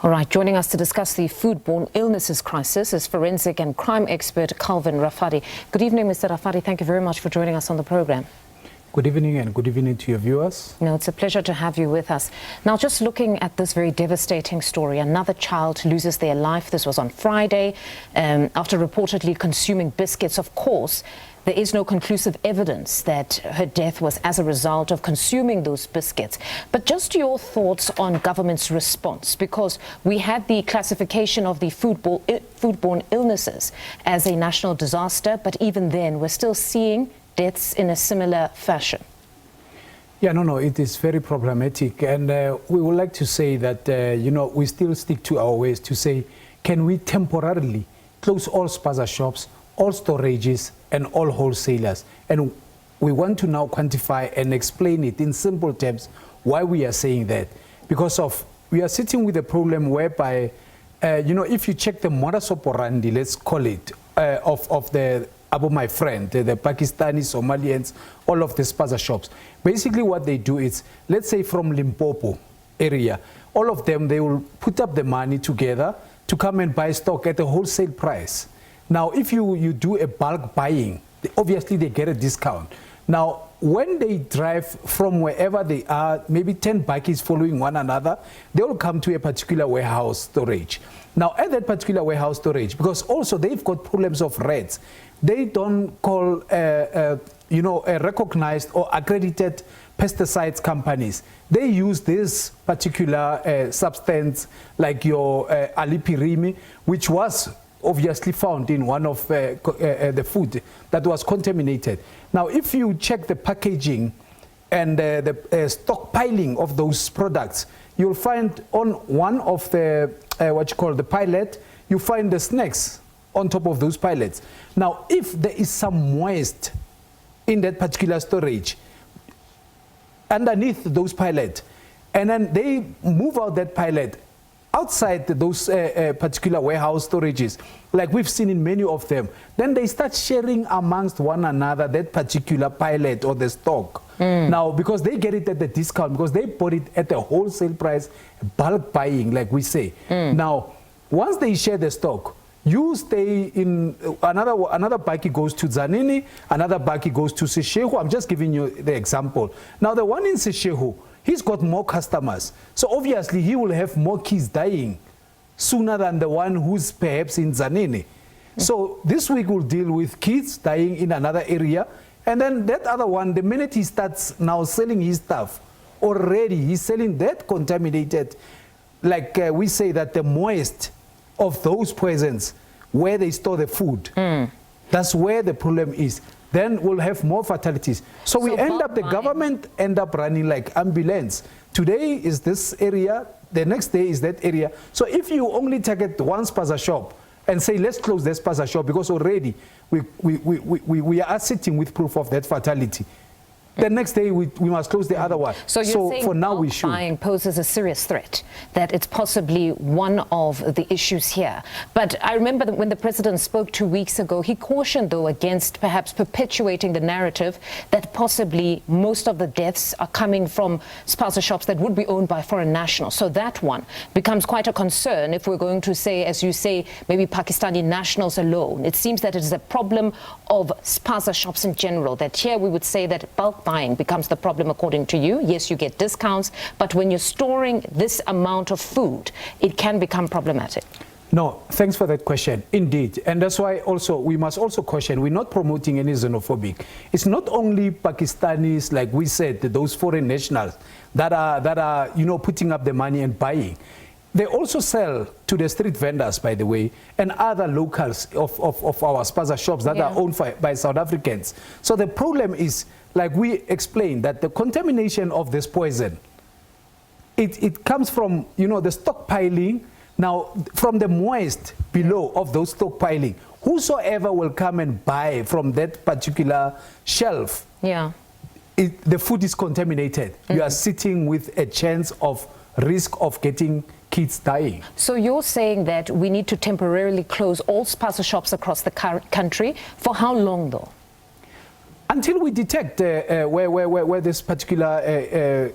All right, joining us to discuss the foodborne illnesses crisis is forensic and crime expert Calvin Rafadi. Good evening, Mr. Rafadi. Thank you very much for joining us on the program. Good evening, and good evening to your viewers. No, it's a pleasure to have you with us. Now, just looking at this very devastating story, another child loses their life. This was on Friday after reportedly consuming biscuits. Of course, there is no conclusive evidence that her death was as a result of consuming those biscuits. But just your thoughts on government's response, because we had the classification of the foodborne illnesses as a national disaster, but even then we're still seeing deaths in a similar fashion. Yeah, no, it is very problematic. And we would like to say that, we still stick to our ways to say, can we temporarily close all Spaza shops, all storages, and all wholesalers? And we want to now quantify and explain it in simple terms why we are saying that. Because we are sitting with a problem whereby, if you check the modus operandi, let's call it, of the my friend, the Pakistani, Somalians, all of the Spaza shops. Basically what they do is, let's say from Limpopo area, all of them, they will put up the money together to come and buy stock at a wholesale price. Now, if you do a bulk buying, obviously they get a discount. Now, when they drive from wherever they are, maybe 10 bakkies following one another, they will come to a particular warehouse storage. Now, at that particular warehouse storage, because also they've got problems of rats, they don't call, recognized or accredited pesticides companies. They use this particular substance, like your alipirimi, which was obviously found in one of the food that was contaminated. Now, if you check the packaging and the stockpiling of those products, you'll find on one of the, the pilot, you find the snacks on top of those pallets. Now, if there is some moist in that particular storage, underneath those pallets, and then they move out that pallet outside those particular warehouse storages, like we've seen in many of them, then they start sharing amongst one another that particular pallet or the stock. Now, because they get it at the discount, because they bought it at the wholesale price, bulk buying, like we say. Now, once they share the stock, you stay in another bakkie goes to Zanini, another bakkie goes to Seshehu. I'm just giving you the example. Now, the one in Seshehu, he's got more customers. So obviously he will have more kids dying sooner than the one who's perhaps in Zanini. So this week we'll deal with kids dying in another area. And then that other one, the minute he starts now selling his stuff, already he's selling that contaminated, like we say that the moist of those poisons where they store the food. That's where the problem is. Then we'll have more fatalities. So we end up, the government end up running like ambulance. Today is this area, the next day is that area. So if you only target one Spaza shop and say, let's close this Spaza shop because already we are sitting with proof of that fatality, the next day we must close the other one. So you're saying for now we should. Buying poses a serious threat, that it's possibly one of the issues here. But I remember that when the president spoke 2 weeks ago, he cautioned, though, against perhaps perpetuating the narrative that possibly most of the deaths are coming from Spaza shops that would be owned by foreign nationals. So that one becomes quite a concern if we're going to say, as you say, maybe Pakistani nationals alone. It seems that it is a problem of Spaza shops in general, that here we would say that bulk buying becomes the problem according to you. Yes, you get discounts, but when you're storing this amount of food, it can become problematic. No, thanks for that question. Indeed. And that's why also we must also caution, we're not promoting any xenophobic. It's not only Pakistanis, like we said, those foreign nationals that are putting up the money and buying. They also sell to the street vendors, by the way, and other locals of our Spaza shops that are owned by South Africans. So the problem is, like we explained, that the contamination of this poison, it comes from, the stockpiling. Now, from the moist below of those stockpiling, whosoever will come and buy from that particular shelf, the food is contaminated. You are sitting with a chance of risk of getting kids dying. So you're saying that we need to temporarily close all Spaza shops across the country. For how long, though? Until we detect where this particular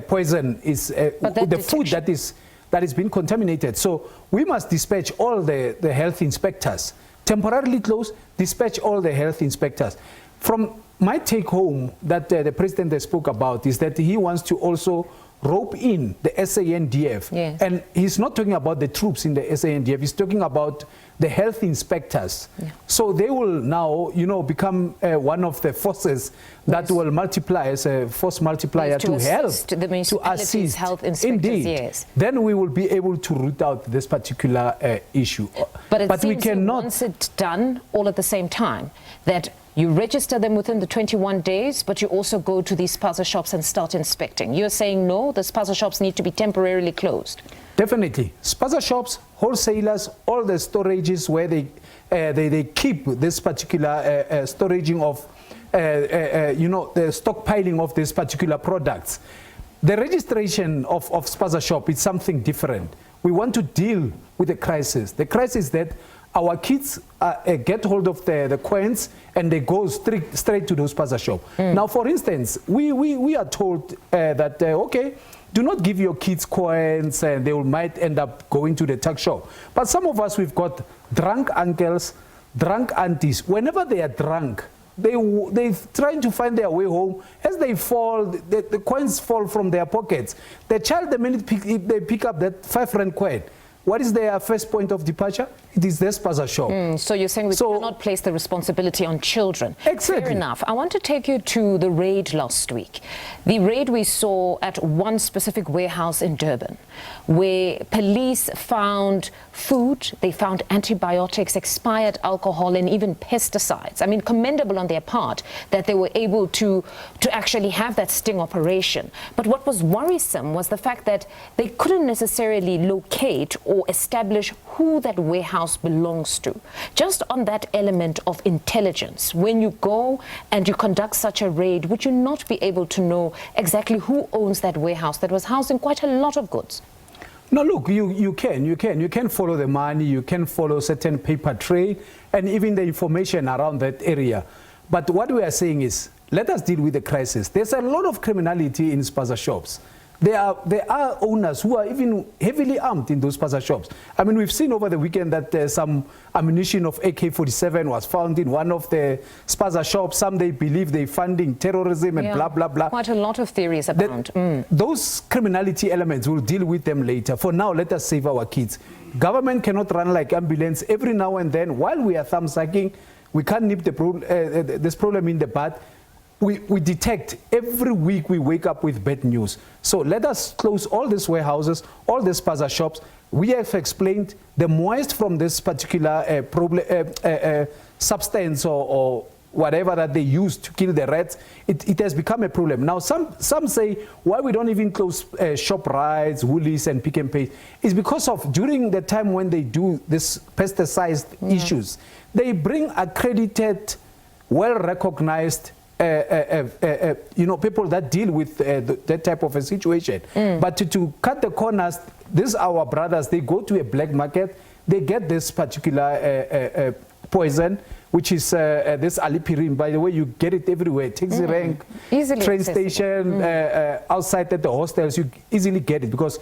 poison is, the food that is that has been contaminated. So we must dispatch all the health inspectors, temporarily close, dispatch all the health inspectors. From my take home that the president spoke about is that he wants to also rope in the SANDF. Yes. And he's not talking about the troops in the SANDF, he's talking about the health inspectors. Yeah. So they will now, become one of the forces that will multiply as a force multiplier to help, the municipalities' health inspectors. Indeed. Yes. Then we will be able to root out this particular issue. But it seems we cannot. Once it's done all at the same time, that you register them within the 21 days, but you also go to these Spaza shops and start inspecting. You're saying no, the Spaza shops need to be temporarily closed. Definitely. Spaza shops, wholesalers, all the storages where they keep this particular storaging of, the stockpiling of these particular products. The registration of Spaza shop is something different. We want to deal with the crisis. The crisis that our kids get hold of the coins and they go straight to those Spaza shop. Now, for instance, we are told that, okay, do not give your kids coins and they might end up going to the tuck shop. But some of us, we've got drunk uncles, drunk aunties. Whenever they are drunk, they're trying to find their way home. As they fall, the coins fall from their pockets. The child, the minute they pick up that 5 rand coin, what is their first point of departure? It is their Spaza shop. So you're saying we cannot place the responsibility on children. Exactly. Fair enough. I want to take you to the raid last week. The raid we saw at one specific warehouse in Durban, where police found food, they found antibiotics, expired alcohol, and even pesticides. I mean, commendable on their part that they were able to actually have that sting operation. But what was worrisome was the fact that they couldn't necessarily locate or establish who that warehouse belongs to. Just on that element of intelligence, when you go and you conduct such a raid, would you not be able to know exactly who owns that warehouse that was housing quite a lot of goods? No, look, you can follow the money, you can follow certain paper trail and even the information around that area. But what we are saying is, let us deal with the crisis. There's a lot of criminality in Spaza shops. There are owners who are even heavily armed in those Spaza shops. I mean, we've seen over the weekend that some ammunition of AK-47 was found in one of the Spaza shops. Some, they believe they're funding terrorism and blah, blah, blah. Quite a lot of theories abound. Those criminality elements, we'll deal with them later. For now, let us save our kids. Government cannot run like ambulance. Every now and then, while we are thumb-sucking, we can't nip this problem in the bud. We detect every week we wake up with bad news. So let us close all these warehouses, all these Spaza shops. We have explained the moist from this particular substance or whatever that they use to kill the rats. It has become a problem. Now some say why we don't even close ShopRites, Woolies and Pick n Pay is because of during the time when they do this pesticide issues, they bring accredited, well-recognized people that deal with that type of a situation. But to cut the corners, these our brothers, they go to a black market, they get this particular poison, which is this alipirim. By the way, you get it everywhere. Taxi rank, train station, outside at the hostels, you easily get it because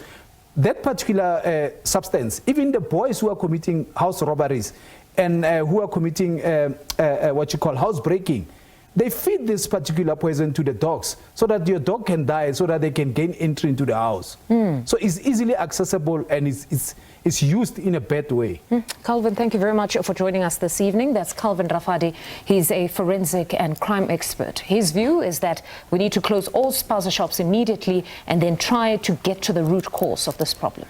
that particular substance, even the boys who are committing house robberies and who are committing housebreaking, they feed this particular poison to the dogs so that your dog can die, so that they can gain entry into the house. So it's easily accessible and it's used in a bad way. Calvin, thank you very much for joining us this evening. That's Calvin Rafadi. He's a forensic and crime expert. His view is that we need to close all Spaza shops immediately and then try to get to the root cause of this problem.